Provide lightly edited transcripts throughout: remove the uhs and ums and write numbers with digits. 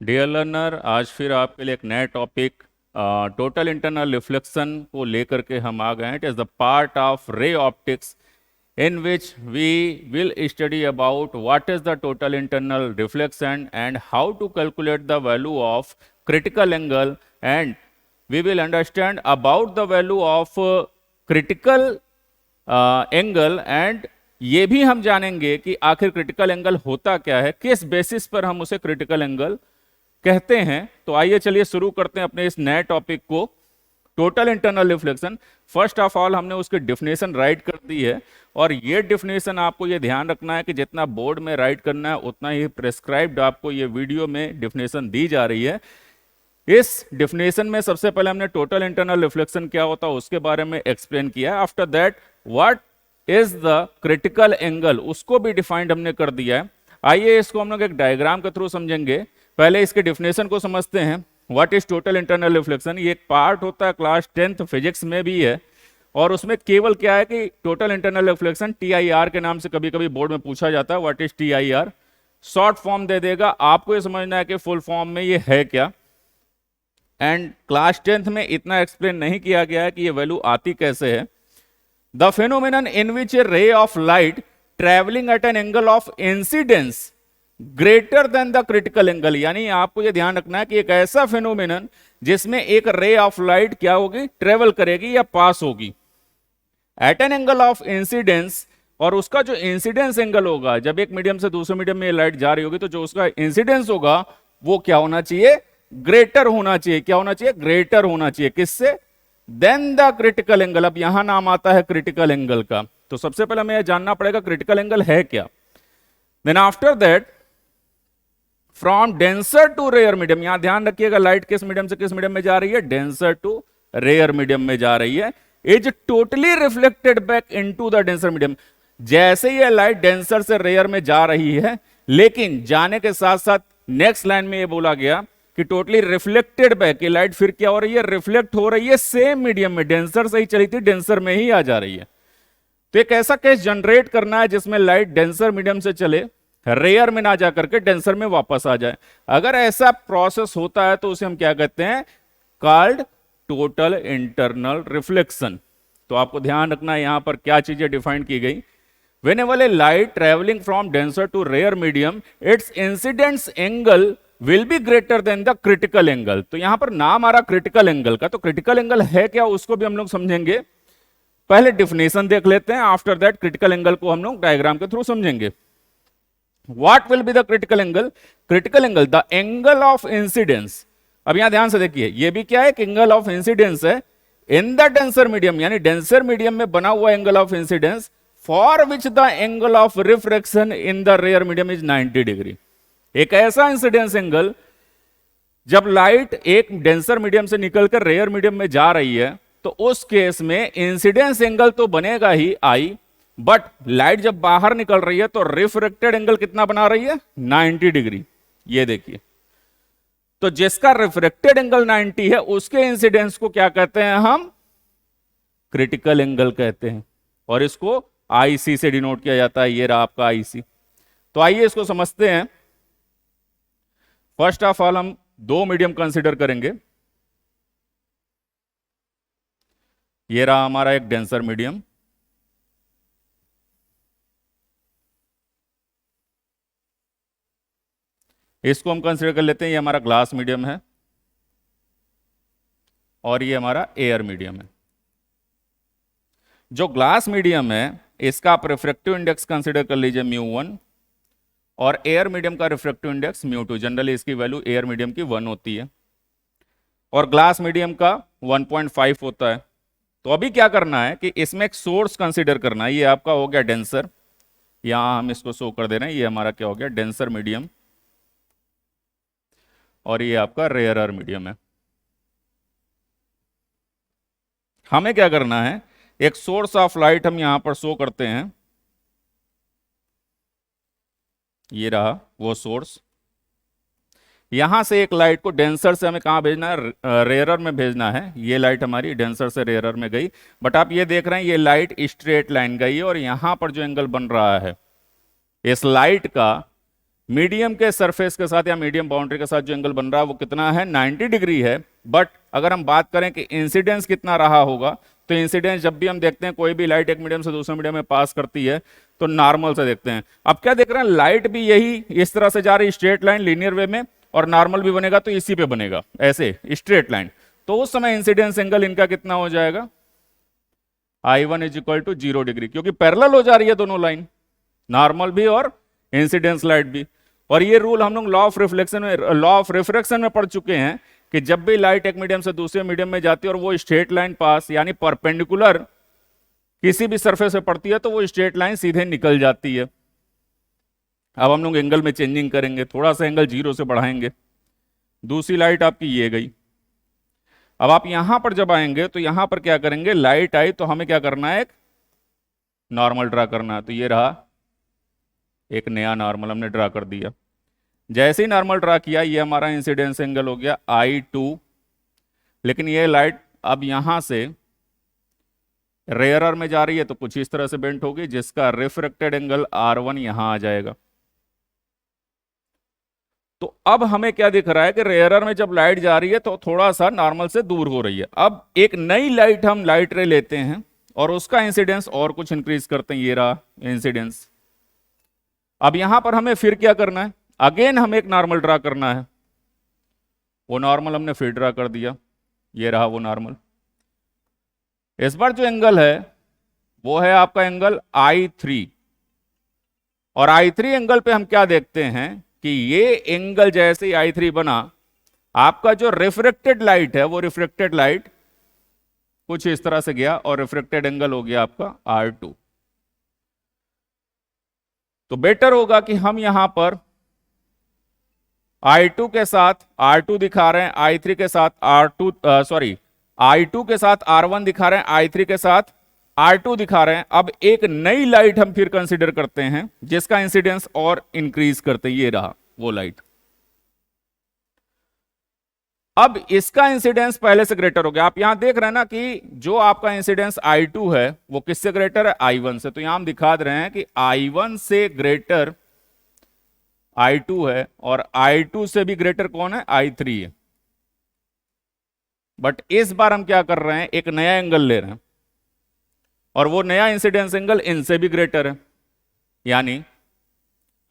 Dear learner, आज फिर आपके लिए एक नया टॉपिक टोटल इंटरनल रिफ्लेक्शन को लेकर के हम आ गए हैं. It is the part of ray optics in which we will study about what is the total internal reflection and how to calculate the value of critical angle, and we will understand about the value of critical angle. And ये भी हम जानेंगे कि आखिर critical angle होता क्या है, किस बेसिस पर हम उसे क्रिटिकल एंगल कहते हैं. तो आइए चलिए शुरू करते हैं अपने इस नए टॉपिक को, total internal reflection. First of all हमने उसकी डिफिनेशन राइट कर दी है, और ये डिफिनेशन आपको ये ध्यान रखना है कि जितना बोर्ड में राइट करना है उतना ही प्रेस्क्राइब्ड आपको ये वीडियो में डिफिनेशन दी जा रही है. इस डिफिनेशन में सबसे पहले हमने टोटल इंटरनल रिफ्लेक्शन क्या होता है उसके बारे में एक्सप्लेन किया है. After that what is the critical angle, उसको भी डिफाइंड हमने कर दिया है. आइए इसको हम लोग एक डायग्राम के थ्रू समझेंगे. पहले इसके डिफिनेशन को समझते हैं. What is total internal reflection, ये एक पार्ट होता है क्लास 10th फिजिक्स में भी है, और उसमें केवल क्या है कि टोटल इंटरनल रिफ्लेक्शन TIR के नाम से कभी कभी बोर्ड में पूछा जाता है. What is TIR, short form दे देगा, आपको ये समझना है कि फुल फॉर्म में ये है क्या. एंड क्लास 10th में इतना एक्सप्लेन नहीं किया गया है कि ये वैल्यू आती कैसे है. The phenomenon in which a ray of light travelling at an angle of incidence greater than the critical angle, यानी आपको यह ध्यान रखना है कि एक ऐसा फेनोमेनन जिसमें एक रे ऑफ लाइट क्या होगी, ट्रेवल करेगी या पास होगी at an angle of incidence. और उसका जो इंसिडेंस एंगल होगा, जब एक मीडियम से दूसरे मीडियम में लाइट जा रही होगी तो जो उसका इंसिडेंस होगा वो क्या होना चाहिए, ग्रेटर होना चाहिए. क्या होना चाहिए, ग्रेटर होना चाहिए. किससे, देन द क्रिटिकल एंगल. अब यहां नाम आता है क्रिटिकल एंगल का, तो सबसे पहले हमें यह जानना पड़ेगा क्रिटिकल एंगल है क्या. Then after that from denser to rarer medium, यहां ध्यान रखिएगा लाइट किस मीडियम से किस मीडियम में जा रही है, डेंसर टू रेयर मीडियम में जा रही है. Is totally reflected back into the denser medium. जैसे ये लाइट डेंसर से रेयर में जा रही है, लेकिन जाने के साथ साथ नेक्स्ट लाइन में ये बोला गया कि टोटली रिफ्लेक्टेड बैक, ये लाइट फिर क्या हो रही है, रिफ्लेक्ट हो रही है सेम मीडियम में. डेंसर से ही चली थी, डेंसर में ही आ जा रही है. तो एक ऐसा केस जनरेट करना है जिसमें लाइट डेंसर मीडियम से चले, रेयर में ना जाकर के डेंसर में वापस आ जाए. अगर ऐसा प्रोसेस होता है तो उसे हम क्या कहते हैं, कॉल्ड टोटल इंटरनल रिफ्लेक्शन. तो आपको ध्यान रखना है यहां पर क्या चीजें डिफाइन की गई. whenever a light traveling from denser to rare medium, its incidence angle will be greater than the critical angle. तो यहां पर नाम आ रहा क्रिटिकल एंगल का, तो क्रिटिकल एंगल है क्या उसको भी हम लोग समझेंगे. पहले डिफिनेशन देख लेते हैं, आफ्टर दैट क्रिटिकल एंगल को हम लोग डायग्राम के थ्रू समझेंगे. What will be the critical angle? Critical angle, the angle of incidence. अब यहां ध्यान से देखिए, ये भी क्या है, एंगल ऑफ इंसिडेंस है इन द डेंसर मीडियम, यानी डेंसर मीडियम में बना हुआ angle of incidence for which the angle of refraction in the rare medium is 90 degree. एक ऐसा इंसिडेंस एंगल जब लाइट एक डेंसर मीडियम से निकलकर रेयर मीडियम में जा रही है, तो उस केस में इंसिडेंस एंगल तो बनेगा ही आई, बट लाइट जब बाहर निकल रही है तो रिफ्रेक्टेड एंगल कितना बना रही है, 90 डिग्री. ये देखिए, तो जिसका रिफ्रेक्टेड एंगल 90 है उसके इंसिडेंस को क्या कहते हैं हम, क्रिटिकल एंगल कहते हैं, और इसको IC से डिनोट किया जाता है. ये रहा आपका IC. तो आइए इसको समझते हैं. फर्स्ट ऑफ ऑल हम दो मीडियम कंसीडर करेंगे. ये रहा हमारा एक डेंसर मीडियम, इसको हम कंसीडर कर लेते हैं. ये हमारा ग्लास मीडियम है और ये हमारा एयर मीडियम है. जो ग्लास मीडियम है इसका आप रिफ्रैक्टिव इंडेक्स कंसीडर कर लीजिए μ1, और एयर मीडियम का रिफ्रैक्टिव इंडेक्स μ2. जनरली इसकी वैल्यू एयर मीडियम की 1 होती है और ग्लास मीडियम का 1.5 होता है. तो अभी क्या करना है कि इसमें एक सोर्स कंसीडर करना है. ये आपका हो गया डेंसर, यहां हम इसको शो कर दे रहे हैं, ये हमारा क्या हो गया, डेंसर मीडियम, और ये आपका रेयरर मीडियम है. हमें क्या करना है, एक सोर्स ऑफ लाइट हम यहां पर शो करते हैं. ये रहा वो सोर्स. यहां से एक लाइट को डेंसर से हमें कहां भेजना है, रेयरर में भेजना है. ये लाइट हमारी डेंसर से रेयरर में गई, बट आप ये देख रहे हैं ये लाइट स्ट्रेट लाइन गई है, और यहां पर जो एंगल बन रहा है इस लाइट का, मीडियम के सरफेस के साथ या मीडियम बाउंड्री के साथ जो एंगल बन रहा है वो कितना है, 90 डिग्री है। बट अगर हम बात करें कि इंसिडेंस कितना रहा होगा, तो इंसिडेंस जब भी हम देखते हैं कोई भी लाइट एक मीडियम से दूसरे मीडियम में पास करती है तो नॉर्मल से देखते हैं। अब क्या देख रहे हैं, लाइट भी यही इस तरह से जा रही स्ट्रेट लाइन लीनियर वे में, और नॉर्मल भी बनेगा तो इसी पे बनेगा ऐसे स्ट्रेट लाइन। तो उस समय इंसिडेंस एंगल इनका कितना हो जाएगा, I1 is equal to 0 degree, क्योंकि पैरेलल हो जा रही है दोनों लाइन, नॉर्मल भी और इंसिडेंस लाइट भी। और ये रूल हम लोग लॉ ऑफ रिफ्लेक्शन में पढ़ चुके हैं कि जब भी लाइट एक मीडियम से दूसरे मीडियम में जाती है और वो स्ट्रेट लाइन पास यानी परपेंडिकुलर किसी भी सरफेस पे पड़ती है तो वो स्ट्रेट लाइन सीधे निकल जाती है। अब हम लोग एंगल में चेंजिंग करेंगे, थोड़ा सा एंगल 0 से बढ़ाएंगे। दूसरी लाइट आपकी ये गई। अब आप यहां पर जब आएंगे तो यहां पर क्या करेंगे, लाइट आई तो हमें क्या करना है, एक नॉर्मल ड्रा करना है। तो ये रहा एक नया नॉर्मल हमने ड्रा कर दिया। जैसे ही नॉर्मल ड्रा किया ये हमारा इंसिडेंस एंगल हो गया I2। लेकिन ये लाइट अब यहां से रेयरर में जा रही है तो कुछ इस तरह से बेंट होगी, जिसका रिफ्रेक्टेड एंगल R1 यहां आ जाएगा। तो अब हमें क्या दिख रहा है कि रेयरर में जब लाइट जा रही है तो थोड़ा सा नॉर्मल से दूर हो रही है। अब एक नई लाइट हम लाइट रे लेते हैं और उसका इंसिडेंस और कुछ इंक्रीज करते हैं। ये रहा इंसिडेंस। अब यहां पर हमें फिर क्या करना है, अगेन हमें एक नॉर्मल ड्रा करना है। वो नॉर्मल हमने फिर ड्रा कर दिया, ये रहा वो नॉर्मल। इस बार जो एंगल है वो है आपका एंगल I3। और I3 एंगल पे हम क्या देखते हैं कि ये एंगल जैसे ही I3 बना, आपका जो रिफ्रेक्टेड लाइट है वो रिफ्रेक्टेड लाइट कुछ इस तरह से गया और रिफ्रेक्टेड एंगल हो गया आपका R2। तो बेटर होगा कि हम यहां पर I2 के साथ R2 दिखा रहे हैं, I3 के साथ I2 के साथ R1 दिखा रहे हैं, I3 के साथ R2 दिखा रहे हैं। अब एक नई लाइट हम फिर कंसीडर करते हैं जिसका इंसिडेंस और इंक्रीज करते हैं। ये रहा वो लाइट। अब इसका इंसिडेंस पहले से ग्रेटर हो गया। आप यहां देख रहे हैं ना कि जो आपका इंसिडेंस I2 है वो किससे ग्रेटर है, I1 से। तो यहां हम दिखा दे रहे हैं कि I1 से ग्रेटर I2 है और I2 से भी ग्रेटर कौन है, I3 है। बट इस बार हम क्या कर रहे हैं, एक नया एंगल ले रहे हैं और वो नया इंसिडेंस एंगल इनसे भी ग्रेटर है। यानी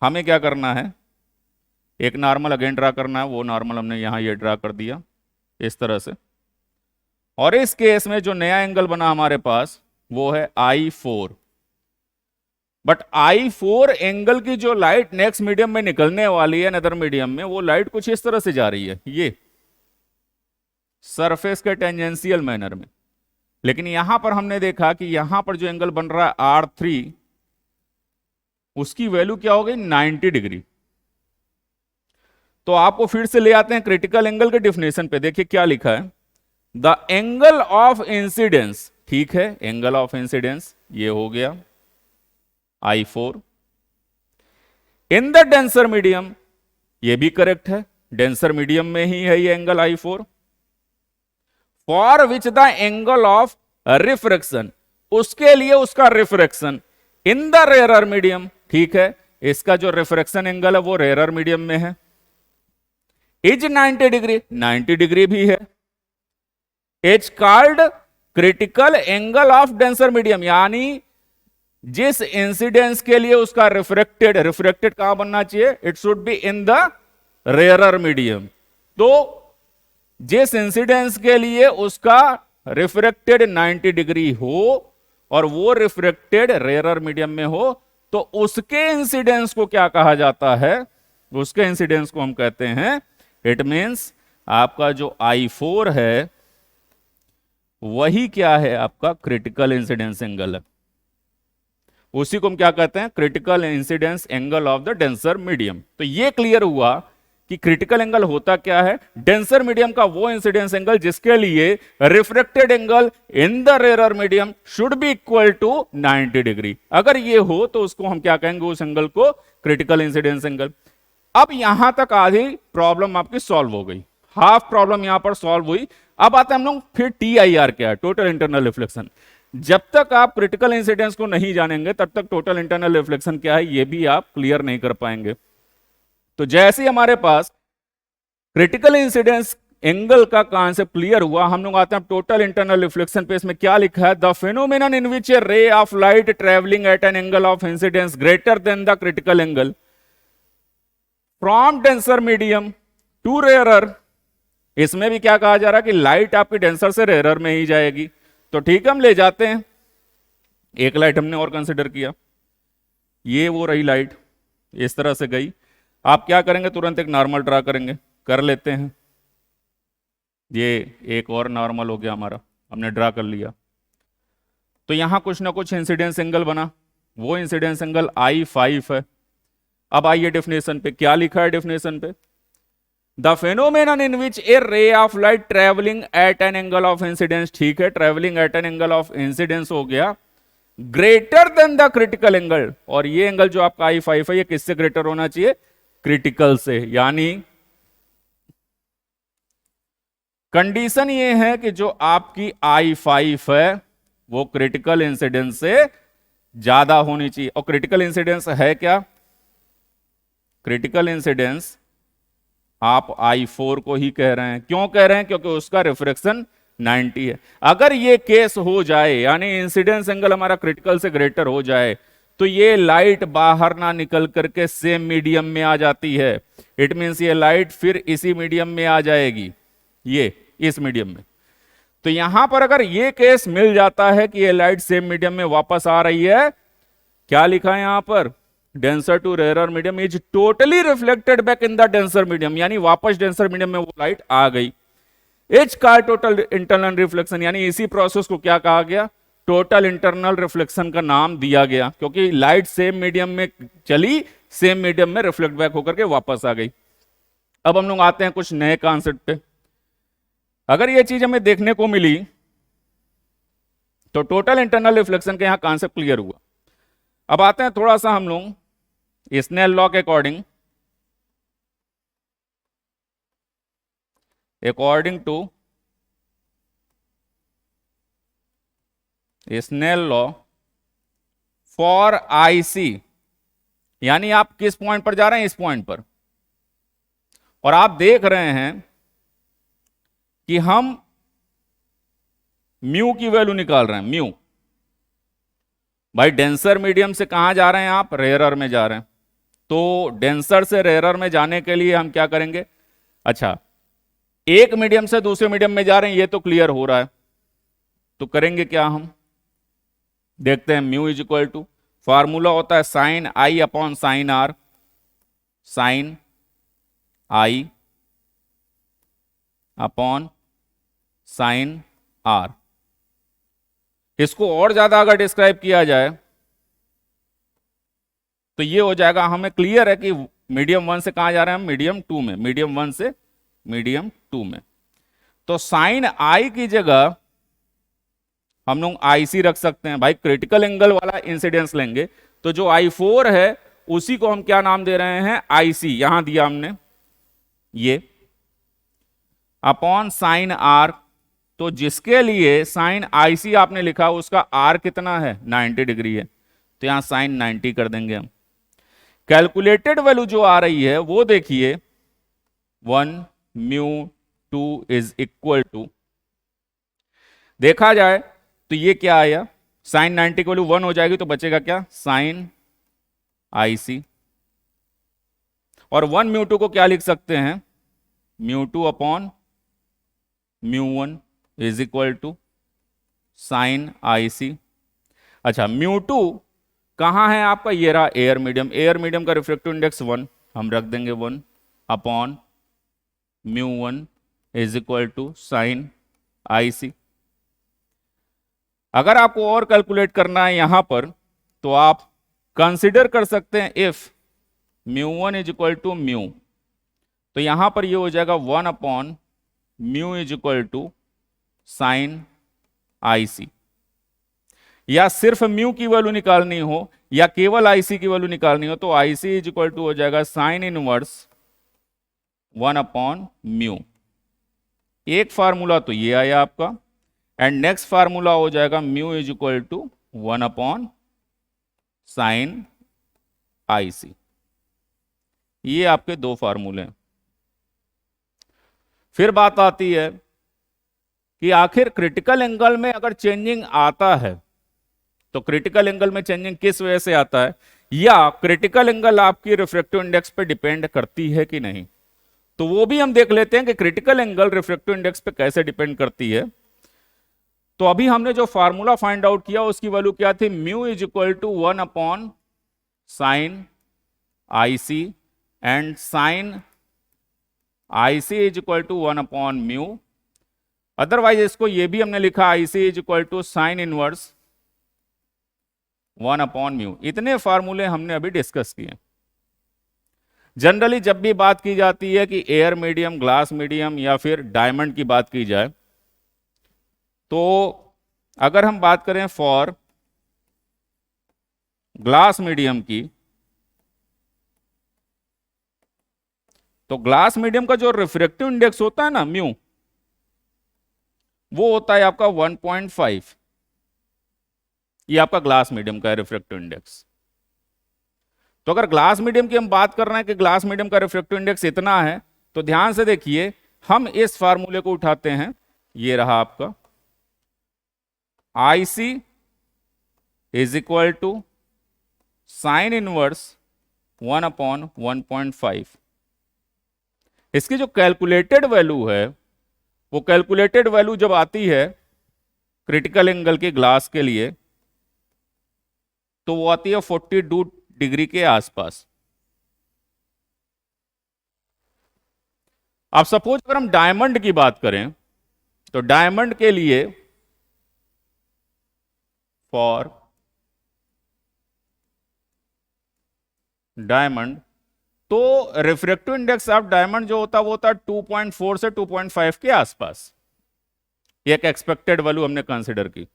हमें क्या करना है, एक नॉर्मल अगेन ड्रा करना है। वो नॉर्मल हमने यहां ये ड्रा कर दिया इस तरह से। और इस केस में जो नया एंगल बना हमारे पास वो है I4। बट I4 एंगल की जो लाइट नेक्स्ट मीडियम में निकलने वाली है, अनदर मीडियम में, वो लाइट कुछ इस तरह से जा रही है, ये सरफेस के टेंजेंशियल मैनर में। लेकिन यहां पर हमने देखा कि यहां पर जो एंगल बन रहा है R3, उसकी वैल्यू क्या हो गई, 90 डिग्री। तो आपको फिर से ले आते हैं क्रिटिकल एंगल के डिफिनेशन पे। देखिए क्या लिखा है, द एंगल ऑफ इंसिडेंस, ठीक है, एंगल ऑफ इंसिडेंस ये हो गया I4 in the denser medium, ये भी करेक्ट है, डेंसर मीडियम में ही है ये angle I4। For which the angle of refraction, उसके लिए उसका refraction in the rarer medium, ठीक है, इसका जो रिफ्रैक्शन एंगल है वो रेयरर मीडियम में है, इज 90 डिग्री, 90 डिग्री भी है। Is called critical angle of denser medium, यानी जिस इंसिडेंस के लिए उसका रिफ्रेक्टेड कहां बनना चाहिए, it should be in the rarer medium. तो जिस इंसिडेंस के लिए उसका रिफ्रेक्टेड 90 डिग्री हो और वो रिफ्रेक्टेड रेयरर मीडियम में हो, तो उसके इंसिडेंस को क्या कहा जाता है, उसके इंसिडेंस को हम कहते हैं, इट मींस आपका जो I4 है वही क्या है, आपका क्रिटिकल इंसिडेंस एंगल है। उसी को हम क्या कहते हैं, critical incidence angle of the denser medium. तो ये क्लियर हुआ कि क्रिटिकल एंगल होता क्या है, डेंसर मीडियम का वो इंसिडेंस एंगल जिसके लिए refracted angle in the rarer medium should be equal to 90 degree. अगर ये हो तो उसको हम क्या कहेंगे, उस एंगल को क्रिटिकल इंसिडेंस एंगल। अब यहां तक आधी प्रॉब्लम आपकी सॉल्व हो गई, हाफ प्रॉब्लम यहां पर सॉल्व हुई। अब आते हैं हम लोग फिर TIR क्या है, टोटल इंटरनल रिफ्लेक्शन। जब तक आप क्रिटिकल इंसिडेंस को नहीं जानेंगे तब तक टोटल इंटरनल रिफ्लेक्शन क्या है ये भी आप क्लियर नहीं कर पाएंगे। तो जैसे ही हमारे पास क्रिटिकल इंसिडेंस एंगल का कॉन्सेप्ट क्लियर हुआ, हम लोग आते हैं टोटल इंटरनल रिफ्लेक्शन पे। इसमें क्या लिखा है? The phenomenon in which a ray of light travelling at an angle of incidence greater than the critical angle from denser medium to rarer. इसमें भी क्या कहा जा रहा है कि लाइट आपकी डेंसर से रेयरर में ही जाएगी। तो ठीक है, हम ले जाते हैं। एक लाइट हमने और कंसिडर किया, ये वो रही लाइट, इस तरह से गई। आप क्या करेंगे? तुरंत एक नॉर्मल ड्रा करेंगे। कर लेते हैं। ये एक और नॉर्मल हो गया हमारा, हमने ड्रा कर लिया। तो यहां कुछ ना कुछ इंसिडेंस एंगल बना, वो इंसिडेंस एंगल I5 है। अब आइए डेफिनेशन पे, क्या लिखा है डेफिनेशन पे? The phenomenon in which a ray of light travelling at an angle of incidence, ठीक है, travelling at an angle of incidence हो गया, greater than the critical angle. और ये एंगल जो आपका I5 है, ये किससे ग्रेटर होना चाहिए? क्रिटिकल से। यानी कंडीशन ये है कि जो आपकी I5 है वो क्रिटिकल इंसिडेंस से ज्यादा होनी चाहिए। और क्रिटिकल इंसिडेंस है क्या? क्रिटिकल इंसिडेंस आप I4 को ही कह रहे हैं। क्यों कह रहे हैं? क्योंकि उसका रिफ्रेक्शन 90 है। अगर ये केस हो जाए, यानी इंसिडेंस एंगल हमारा क्रिटिकल से ग्रेटर हो जाए, तो ये लाइट बाहर ना निकल करके सेम मीडियम में आ जाती है। इट मींस ये लाइट फिर इसी मीडियम में आ जाएगी, ये इस मीडियम में। तो यहां पर अगर ये केस मिल जाता है कि ये लाइट सेम मीडियम में वापस आ रही है, क्या लिखा है यहां पर? Denser to rarer medium is totally reflected back in the denser medium, यानी वापस डेंसर मीडियम में वो लाइट आ गई। एच का टोटल इंटरनल रिफ्लेक्शन, यानी इसी प्रोसेस को क्या कहा गया? टोटल इंटरनल रिफ्लेक्शन का नाम दिया गया, क्योंकि लाइट सेम मीडियम में चली, सेम मीडियम में रिफ्लेक्ट बैक होकर के वापस आ गई। अब हम लोग आते हैं कुछ नए कॉन्सेप्ट पे। अगर ये चीज हमें देखने को मिली तो टोटल इंटरनल रिफ्लेक्शन का यहां कॉन्सेप्ट क्लियर हुआ। अब आते हैं थोड़ा सा हम लोग स्नेल लॉ के according, according to Snell law for IC, यानी आप किस पॉइंट पर जा रहे हैं? इस पॉइंट पर। और आप देख रहे हैं कि हम म्यू की वैल्यू निकाल रहे हैं। म्यू भाई, डेंसर मीडियम से कहां जा रहे हैं आप? रेयरर में जा रहे हैं। तो डेंसर से रेयरर में जाने के लिए हम क्या करेंगे? अच्छा, एक मीडियम से दूसरे मीडियम में जा रहे हैं, ये तो क्लियर हो रहा है। तो करेंगे क्या? हम देखते हैं। Mu is equal to, formula होता है sine I upon sine R, sine I upon sine R। इसको और ज्यादा अगर डिस्क्राइब किया जाए तो ये हो जाएगा, हमें क्लियर है कि मीडियम 1 से कहां जा रहे हैं हम? मीडियम 2 में। मीडियम 1 से मीडियम 2 में। तो साइन I की जगह हम लोग IC रख सकते हैं। भाई, क्रिटिकल एंगल वाला इंसिडेंस लेंगे तो जो I4 है उसी को हम क्या नाम दे रहे हैं? IC, यहां दिया हमने ये, अपॉन साइन R। तो जिसके लिए साइन IC आपने लिखा उसका R कितना है? 90 डिग्री है। तो यहां साइन 90 कर देंगे हम। कैलकुलेटेड वैल्यू जो आ रही है वो देखिए, 1 म्यू 2 इज इक्वल टू, देखा जाए तो ये क्या आया? साइन 90 की वैल्यू 1 हो जाएगी तो बचेगा क्या? Sine IC। और 1 म्यू 2 को क्या लिख सकते हैं? Mu 2 upon mu 1 is equal to sine IC। अच्छा, म्यू 2 कहां है आपका? ये रहा एयर मीडियम। एयर मीडियम का रिफ्रैक्टिव इंडेक्स 1, हम रख देंगे 1 upon mu 1 is equal to sine IC। अगर आपको और कैलकुलेट करना है यहां पर तो आप कंसीडर कर सकते हैं if mu 1 is equal to mu, तो यहां पर ये हो जाएगा 1 upon mu is equal to sine IC। या सिर्फ म्यू की वैल्यू निकालनी हो या केवल IC की वैल्यू निकालनी हो तो IC इज इक्वल टू हो जाएगा साइन इनवर्स 1 अपॉन म्यू। एक फार्मूला तो ये आया आपका, एंड नेक्स्ट फार्मूला हो जाएगा mu is equal to 1 upon sine IC। ये आपके दो फार्मूले हैं। फिर बात आती है कि आखिर क्रिटिकल एंगल में अगर चेंजिंग आता है तो क्रिटिकल एंगल में चेंजिंग किस वजह से आता है, या क्रिटिकल एंगल आपकी रिफ्रैक्टिव इंडेक्स पे डिपेंड करती है कि नहीं। तो वो भी हम देख लेते हैं कि क्रिटिकल एंगल रिफ्रैक्टिव इंडेक्स पे कैसे डिपेंड करती है। तो अभी हमने जो फार्मूला फाइंड आउट किया उसकी वैल्यू क्या थी, mu is equal to 1 upon sine IC and sine IC is equal to 1 upon mu. Otherwise इसको ये भी हमने लिखा IC is equal to sine inverse 1 upon mu. इतने फार्मूले हमने अभी डिस्कस किए। जनरली जब भी बात की जाती है कि एयर मीडियम, ग्लास मीडियम या फिर डायमंड की बात की जाए, तो अगर हम बात करें फॉर ग्लास मीडियम की, तो ग्लास मीडियम का जो रिफ्रैक्टिव इंडेक्स होता है ना म्यू, वो होता है आपका 1.5। ये आपका ग्लास मीडियम का है रिफ्रैक्टिव इंडेक्स। तो अगर ग्लास मीडियम की हम बात कर रहे हैं कि ग्लास मीडियम का रिफ्रैक्टिव इंडेक्स इतना है, तो ध्यान से देखिए हम इस फार्मूले को उठाते हैं, ये रहा आपका IC is equal to sine inverse 1 upon 1.5। इसकी जो कैलकुलेटेड वैल्यू है, वो कैलकुलेटेड वैल्यू जब आती है क्रिटिकल एंगल के ग्लास के लिए, तो वो आती है 42 डिग्री के आसपास। अब सपोज अगर हम डायमंड की बात करें, तो डायमंड के लिए फॉर डायमंड, तो रिफ्रैक्टिव इंडेक्स ऑफ डायमंड जो होता है वो होता है 2.4 से 2.5 के आसपास। एक एक्सपेक्टेड वैल्यू हमने कंसिडर की।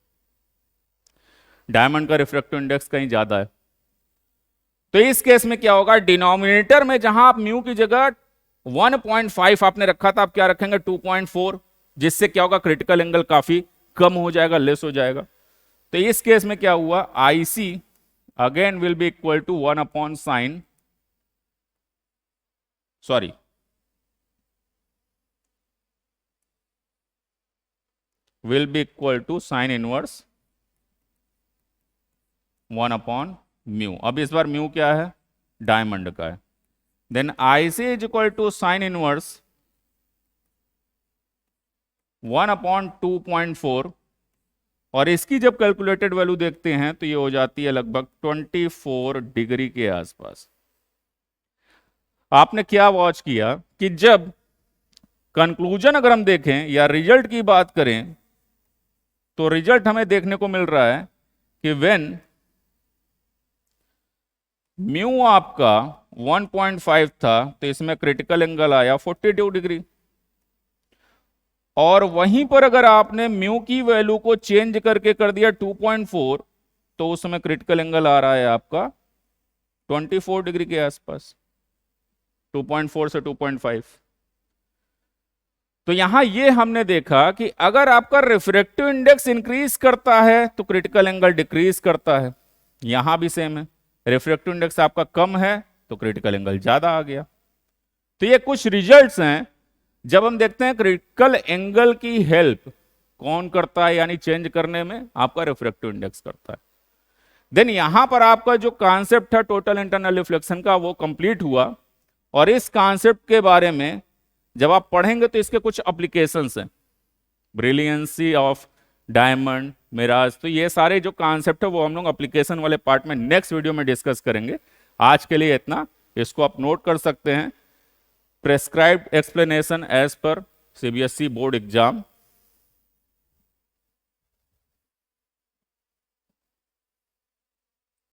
डायमंड का रिफ्रैक्टिव इंडेक्स कहीं ज्यादा है, तो इस केस में क्या होगा, डिनोमिनेटर में जहां आप म्यू की जगह 1.5 आपने रखा था, आप क्या रखेंगे 2.4, जिससे क्या होगा क्रिटिकल एंगल काफी कम हो जाएगा, लेस हो जाएगा। तो इस केस में क्या हुआ, IC again will be equal to 1 upon sine, sorry will be equal to sine inverse 1 upon mu. अब इस बार म्यू क्या है, डायमंड का है। Then IC is equal to sine inverse 1 upon 2.4, और इसकी जब कैलकुलेटेड वैल्यू देखते हैं तो ये हो जाती है लगभग 24 डिग्री के आसपास। आपने क्या वॉच किया कि जब कंक्लूजन अगर हम देखें या रिजल्ट की बात करें, तो रिजल्ट हमें देखने को मिल रहा है कि व्हेन म्यू आपका 1.5 था, तो इसमें क्रिटिकल एंगल आया 42 डिग्री। और वहीं पर अगर आपने म्यू की वैल्यू को चेंज करके कर दिया 2.4, तो उस समय क्रिटिकल एंगल आ रहा है आपका 24 डिग्री के आसपास, 2.4 से 2.5। तो यहां ये हमने देखा कि अगर आपका रिफ्रैक्टिव इंडेक्स इंक्रीज करता है तो क्रिटिकल एंगल डिक्रीज करता है। यहां भी सेम है, रिफ्रैक्टिव इंडेक्स आपका कम है तो क्रिटिकल एंगल ज्यादा आ गया। तो ये कुछ रिजल्ट्स हैं जब हम देखते हैं क्रिटिकल एंगल की हेल्प कौन करता है, यानी चेंज करने में आपका रिफ्रैक्टिव इंडेक्स करता है। देन यहां पर आपका जो कॉन्सेप्ट है टोटल इंटरनल रिफ्लेक्शन का, वो कंप्लीट हुआ। और इस कॉन्सेप्ट के बारे में जब आप पढ़ेंगे तो इसके कुछ एप्लीकेशंस हैं, ब्रिलियंसी ऑफ डायमंड, मिराज, तो ये सारे जो कॉन्सेप्ट है वो हम लोग एप्लीकेशन वाले पार्ट में नेक्स्ट वीडियो में डिस्कस करेंगे। आज के लिए इतना, इसको आप नोट कर सकते हैं। Prescribed explanation as per CBSE board exam